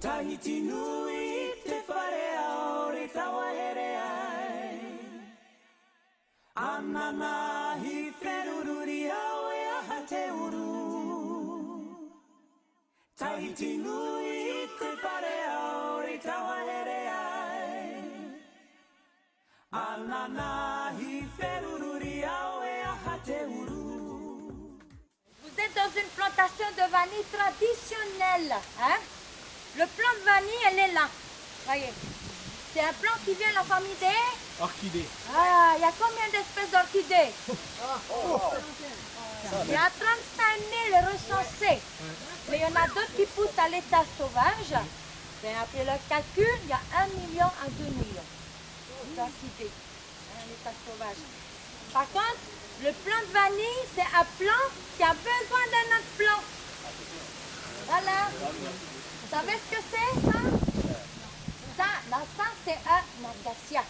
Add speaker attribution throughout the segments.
Speaker 1: Tahiti nui te whare ao re tawa here ai. Anana hi whenururi au e aha te uru. Tahiti nui te whare ao re tawa here ai. Anana hi whenururi au e aha te uru.
Speaker 2: Vous êtes dans une plantation de vanille traditionnelle, hein? Le plant de vanille, elle est là. Voyez. C'est un plant qui vient de la famille des...
Speaker 3: Orchidée.
Speaker 2: Ah, il y a combien d'espèces d'orchidées? Il y a 35 000 recensés. Mais il y en a d'autres qui poussent à l'état sauvage. Et après le calcul, il y a 1 million à 2 millions d'orchidées à l'état sauvage. Par contre, le plant de vanille, c'est un plant qui a besoin d'un autre plant. Voilà. Vous savez ce que c'est, ça? Ça, c'est un acacia.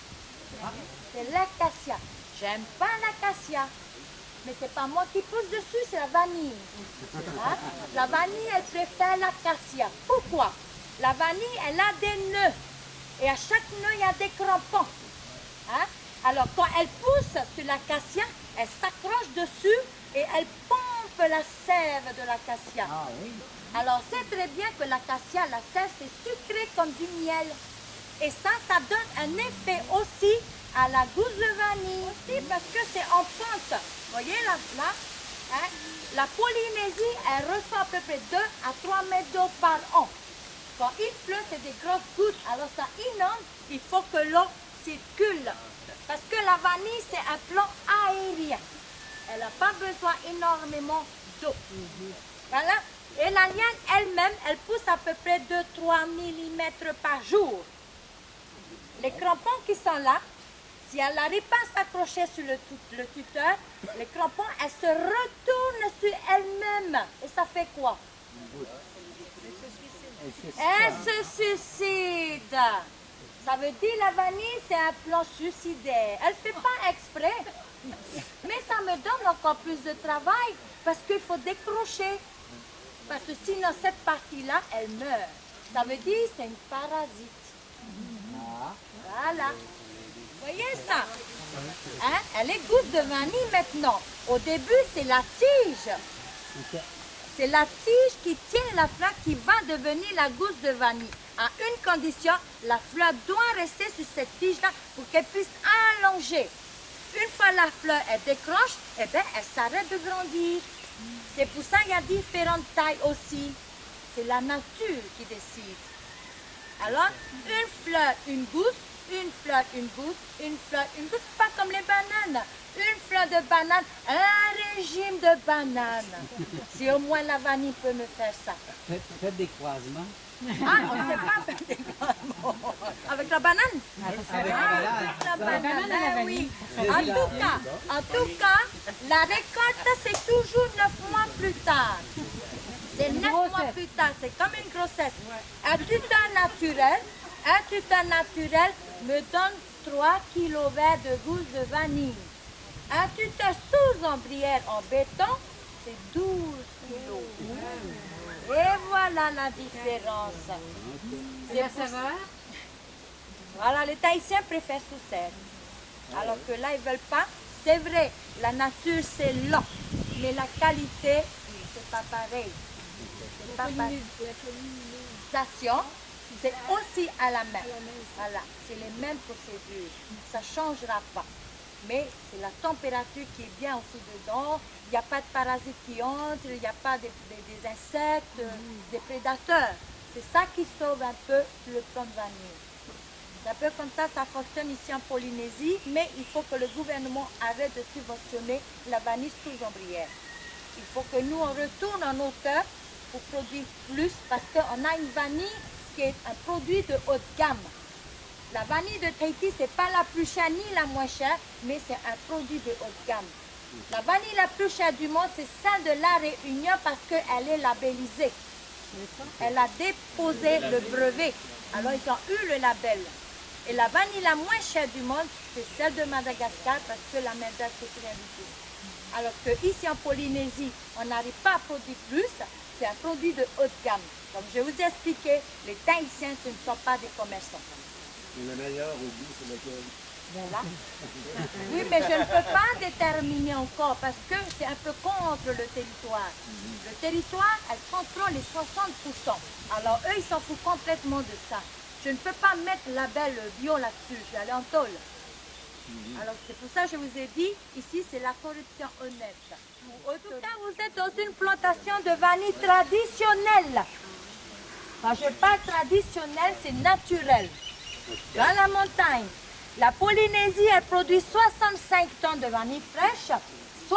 Speaker 2: C'est l'acacia. J'aime pas l'acacia. Mais c'est pas moi qui pousse dessus, c'est la vanille. Hein? La vanille, elle préfère l'acacia. Pourquoi? La vanille, elle a des nœuds. Et à chaque nœud, il y a des crampons. Hein? Alors, quand elle pousse sur l'acacia, elle s'accroche dessus et elle pompe la sève de l'acacia.
Speaker 3: Ah oui.
Speaker 2: Alors, c'est très bien que l'acacia, la sève, c'est sucré comme du miel. Et ça donne un effet aussi à la gousse de vanille. Aussi parce que c'est en pente. Vous voyez là, hein? La Polynésie, elle reçoit à peu près 2 à 3 mètres d'eau par an. Quand il pleut, c'est des grosses gouttes. Alors ça inonde, il faut que l'eau circule. Parce que la vanille, c'est un plant aérien. Elle n'a pas besoin énormément d'eau. Voilà. Et la liane elle-même, elle pousse à peu près 2-3 mm par jour. Les crampons qui sont là, si elle n'arrive pas à s'accrocher sur le tuteur, les crampons, elles se retournent sur elles-mêmes. Et ça fait quoi? Elle se suicide. Ça veut dire la vanille, c'est un plant suicidaire. Elle ne fait pas exprès. Mais ça me donne encore plus de travail parce qu'il faut décrocher. Parce que sinon, cette partie-là, elle meurt. Ça veut dire que c'est une parasite. Voilà. Vous voyez ça? Hein? Elle est gousse de vanille maintenant. Au début, c'est la tige. C'est la tige qui tient la fleur qui va devenir la gousse de vanille. À une condition, la fleur doit rester sur cette tige-là pour qu'elle puisse allonger. Une fois la fleur elle décroche, eh bien, elle s'arrête de grandir. C'est pour ça qu'il y a différentes tailles aussi. C'est la nature qui décide. Alors, une fleur, une gousse, une fleur, une gousse, une fleur, une gousse, pas comme les bananes. Une fleur de banane, un régime de banane. Si au moins la vanille peut me faire ça.
Speaker 3: Faites des croisements.
Speaker 2: Ah, on ne sait pas faire des croisements. Avec la banane?
Speaker 3: Avec la
Speaker 2: banane, oui. En tout cas, la récolte, c'est toujours 9 mois plus tard. C'est 9 mois plus tard, c'est comme une grossesse. Un tuteur naturel me donne 3 kg de gousse de vanille. Un tuteur sous ombrière en béton, c'est 12 kg. Et voilà la différence.
Speaker 4: Et la saveur?
Speaker 2: Voilà, les Tahitiens préfèrent sous serre. Alors que là, ils ne veulent pas. C'est vrai, la nature, c'est lent. Mais la qualité, c'est pas pareil. C'est pas pareil. Pollinisation, c'est aussi à la main. Voilà, c'est les mêmes procédures. Ça ne changera pas. Mais c'est la température qui est bien aussi dedans. Il n'y a pas de parasites qui entrent, il n'y a pas des insectes, des prédateurs. C'est ça qui sauve un peu le plant de vanille. C'est un peu comme ça fonctionne ici en Polynésie, mais il faut que le gouvernement arrête de subventionner la vanille sous ombrière. Il faut que nous, on retourne en nos terres pour produire plus, parce qu'on a une vanille qui est un produit de haute gamme. La vanille de Tahiti, ce n'est pas la plus chère ni la moins chère, mais c'est un produit de haute gamme. La vanille la plus chère du monde, c'est celle de la Réunion parce qu'elle est labellisée. Elle a déposé le brevet. Alors, ils ont eu le label. Et la vanille la moins chère du monde, c'est celle de Madagascar parce que la main d'œuvre, c'est rien du tout. Alors qu'ici en Polynésie, on n'arrive pas à produire plus. C'est un produit de haut de gamme. Comme je vous ai expliqué, les Tahitiens, ce ne sont pas des commerçants.
Speaker 5: Et le meilleur au goût, c'est lequel?
Speaker 2: Voilà. Oui, mais je ne peux pas déterminer encore parce que c'est un peu contre le territoire. Le territoire, elle contrôle les 60%. Alors eux, ils s'en foutent complètement de ça. Je ne peux pas mettre label bio là-dessus, je vais aller en tôle. Alors c'est pour ça que je vous ai dit, ici c'est la corruption honnête. En tout cas, vous êtes dans une plantation de vanille traditionnelle. Quand je parle traditionnel, c'est naturel. Dans la montagne, la Polynésie, elle produit 65 tonnes de vanille fraîche, 60%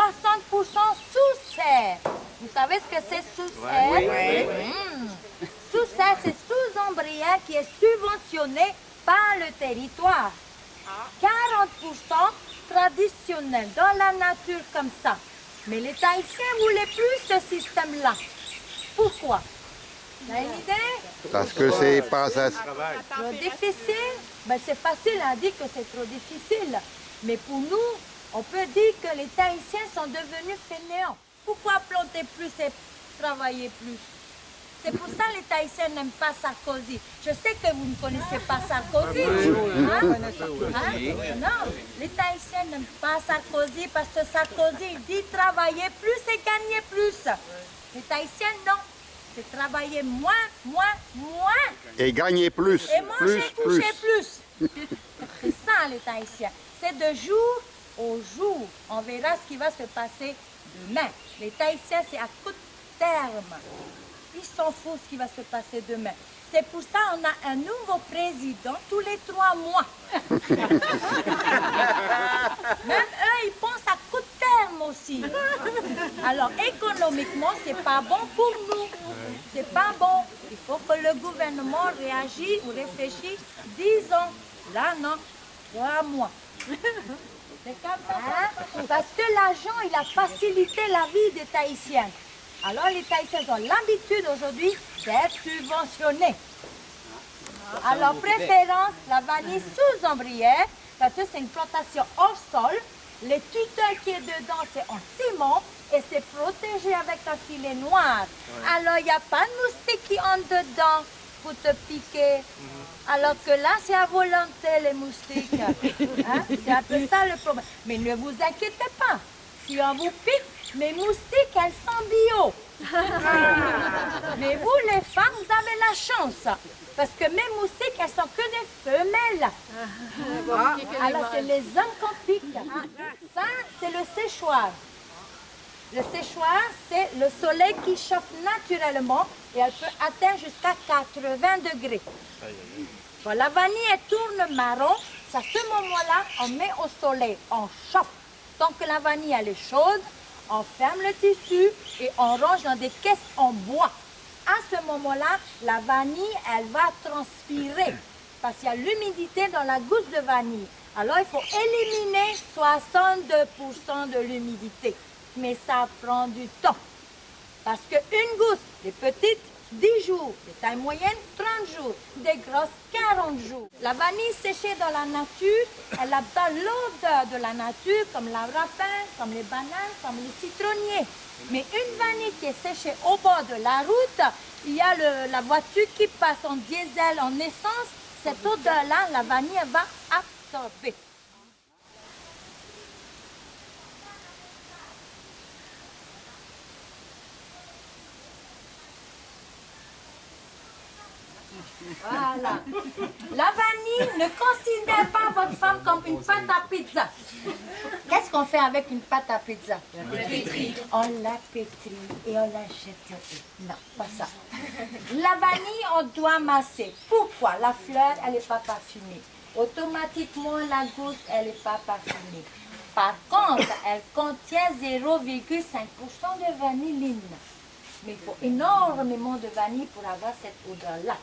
Speaker 2: sous serre. Vous savez ce que c'est sous serre? Oui. Sous serre, c'est sous ombrière qui est subventionné par le territoire. 40% traditionnel, dans la nature comme ça. Mais les Tahitiens ne voulaient plus ce système-là. Pourquoi? Vous avez une idée?
Speaker 6: Parce que c'est pas ça.
Speaker 2: Trop difficile? Ben, c'est facile à dire que c'est trop difficile. Mais pour nous, on peut dire que les Tahitiens sont devenus fainéants. Pourquoi planter plus et travailler plus? C'est pour ça que les Tahitiens n'aiment pas Sarkozy. Je sais que vous ne connaissez pas Sarkozy. Non, les Tahitiens n'aiment pas Sarkozy parce que Sarkozy il dit travailler plus et gagner plus. Les Tahitiens, non. C'est travailler moins.
Speaker 6: Et gagner plus.
Speaker 2: Et manger, coucher plus. C'est ça les Tahitiens. C'est de jour au jour. On verra ce qui va se passer demain. Les Tahitiens, c'est à court terme. Ils s'en foutent ce qui va se passer demain. C'est pour ça qu'on a un nouveau président tous les 3 mois. Même eux, ils pensent à court terme aussi. Alors, économiquement, c'est pas bon pour nous. C'est pas bon. Il faut que le gouvernement réagisse ou réfléchisse 10 ans. Là, non, 3 mois. C'est comme ça. Parce que l'argent, il a facilité la vie des Tahitiens. Alors les Tahitiens ont l'habitude aujourd'hui d'être subventionnés. Alors préférence, la vanille sous ombrière, parce que c'est une plantation hors sol. Les tuteurs qui est dedans, c'est en ciment et c'est protégé avec un filet noir. Alors il n'y a pas de moustiques qui entrent dedans pour te piquer. Alors que là, c'est à volonté les moustiques. Hein? C'est un peu ça le problème. Mais ne vous inquiétez pas. Si on vous pique, mes moustiques, elles sont bio. Mais vous, les femmes, vous avez la chance. Parce que mes moustiques, elles sont que des femelles. Alors, c'est les hommes qu'on pique. Ça, c'est le séchoir. Le séchoir, c'est le soleil qui chauffe naturellement et elle peut atteindre jusqu'à 80 degrés. Quand la vanille elle tourne marron, c'est à ce moment-là, on met au soleil, on chauffe. Tant que la vanille elle est chaude, on ferme le tissu et on range dans des caisses en bois. À ce moment-là, la vanille, elle va transpirer parce qu'il y a l'humidité dans la gousse de vanille. Alors, il faut éliminer 62% de l'humidité. Mais ça prend du temps. Parce qu'une gousse, des petites, 10 jours. Des tailles moyennes, 30 jours. Des grosses, 40 jours. La vanille séchée dans la nature, elle absorbe l'odeur de la nature, comme la rapin, comme les bananes, comme les citronniers. Mais une vanille qui est séchée au bord de la route, il y a la voiture qui passe en diesel, en essence. Cette odeur-là, la vanille, elle va absorber. Voilà. La vanille, ne considère pas votre femme comme une pâte à pizza. Qu'est-ce qu'on fait avec une pâte à pizza? On la pétrit et on la jette. Non, pas ça. La vanille, on doit masser. Pourquoi? La fleur, elle n'est pas parfumée. Automatiquement, la gousse, elle n'est pas parfumée. Par contre, elle contient 0,5% de vanilline. Mais il faut énormément de vanille pour avoir cette odeur-là.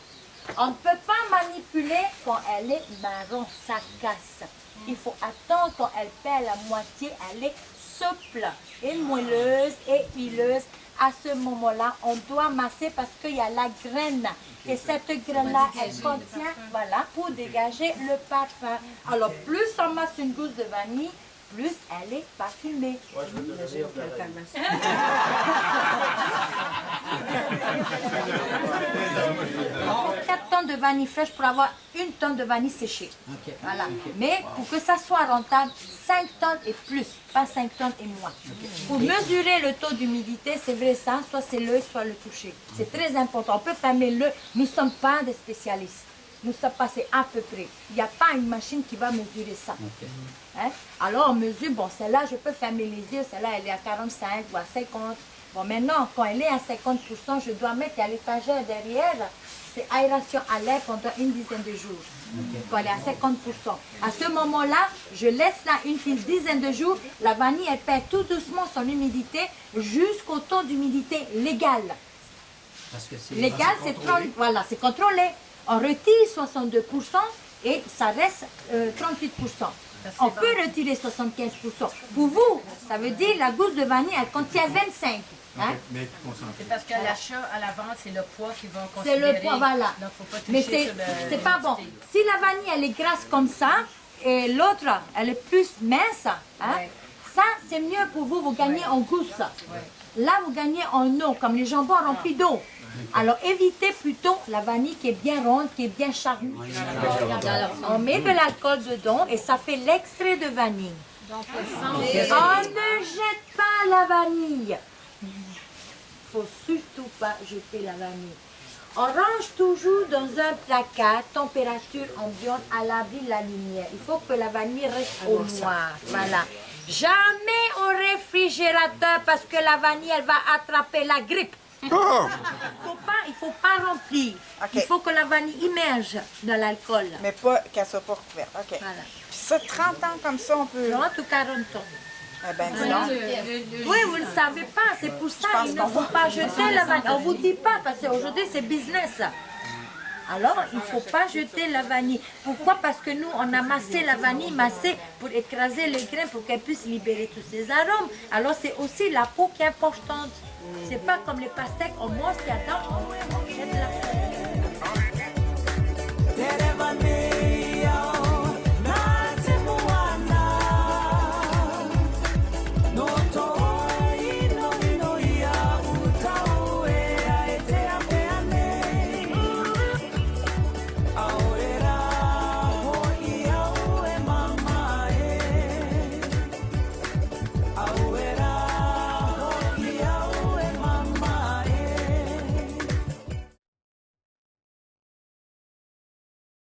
Speaker 2: On ne peut pas manipuler quand elle est marron, ça casse. Il faut attendre quand elle perd la moitié, elle est souple et moelleuse et huileuse. À ce moment-là, on doit masser parce qu'il y a la graine. Et cette graine-là, elle contient, voilà, pour dégager le parfum. Alors, plus on masse une gousse de vanille, plus elle est parfumée. Il faut 4 tonnes de vanille fraîche pour avoir 1 tonne de vanille séchée. Voilà. Mais pour que ça soit rentable, 5 tonnes et plus, pas 5 tonnes et moins. Pour mesurer le taux d'humidité, c'est vrai ça, soit c'est l'œil, soit le toucher. C'est très important. On peut fermer l'œil. Nous ne sommes pas des spécialistes. Nous sommes passés à peu près. Il n'y a pas une machine qui va mesurer ça. Hein? Alors on mesure, bon, celle-là, je peux fermer les yeux, celle-là, elle est à 45 ou à 50. Bon, maintenant, quand elle est à 50%, je dois mettre à l'étagère derrière, c'est aération à l'air pendant une dizaine de jours. Quand elle est à 50%. À ce moment-là, je laisse là une dizaine de jours. La vanille, elle perd tout doucement son humidité jusqu'au taux d'humidité légal.
Speaker 3: Parce que c'est
Speaker 2: Légal, c'est 30, voilà, c'est contrôlé. On retire 62% et ça reste 38%. On peut retirer 75%. Pour vous, ça veut dire la gousse de vanille, elle contient 25. Hein?
Speaker 4: C'est parce qu'à l'achat, à la vente, c'est le poids qu'ils vont
Speaker 2: C'est
Speaker 4: considérer.
Speaker 2: le poids, voilà.
Speaker 4: Donc, faut pas toucher
Speaker 2: Mais
Speaker 4: sur le...
Speaker 2: c'est pas bon. Si la vanille, elle est grasse comme ça, et l'autre, elle est plus mince, hein? Ça, c'est mieux pour vous, vous gagnez en gousse. Là, vous gagnez en eau, comme les jambons remplis d'eau. Alors, évitez plutôt la vanille qui est bien ronde, qui est bien charnue. On met de l'alcool dedans et ça fait l'extrait de vanille. On ne jette pas la vanille. Il ne faut surtout pas jeter la vanille. On range toujours dans un placard, température ambiante, à l'abri de la lumière. Il faut que la vanille reste au noir. Voilà. Jamais au réfrigérateur parce que la vanille, elle va attraper la grippe. Il ne faut pas remplir.
Speaker 7: Ok.
Speaker 2: Il faut que la vanille immerge dans l'alcool.
Speaker 7: Mais pas qu'elle soit pas recouverte. OK.
Speaker 2: Voilà.
Speaker 7: Puis ça, 30 ans comme ça, on peut...
Speaker 2: 30 ou 40 ans.
Speaker 7: Eh ben, dis donc.
Speaker 2: Oui, vous ne le savez pas. C'est pour ça
Speaker 7: pense
Speaker 2: qu'il ne
Speaker 7: qu'on
Speaker 2: faut pas jeter la vanille. On ne vous dit pas parce qu'aujourd'hui, c'est business. Alors, il ne faut pas jeter la vanille. Pourquoi? Parce que nous, on a massé la vanille, massé pour écraser les grains, pour qu'elle puisse libérer tous ses arômes. Alors, c'est aussi la peau qui est importante. C'est pas comme les pastèques, on mange ce qu'il y a dedans, on jette la vanille.
Speaker 1: Tere vanille.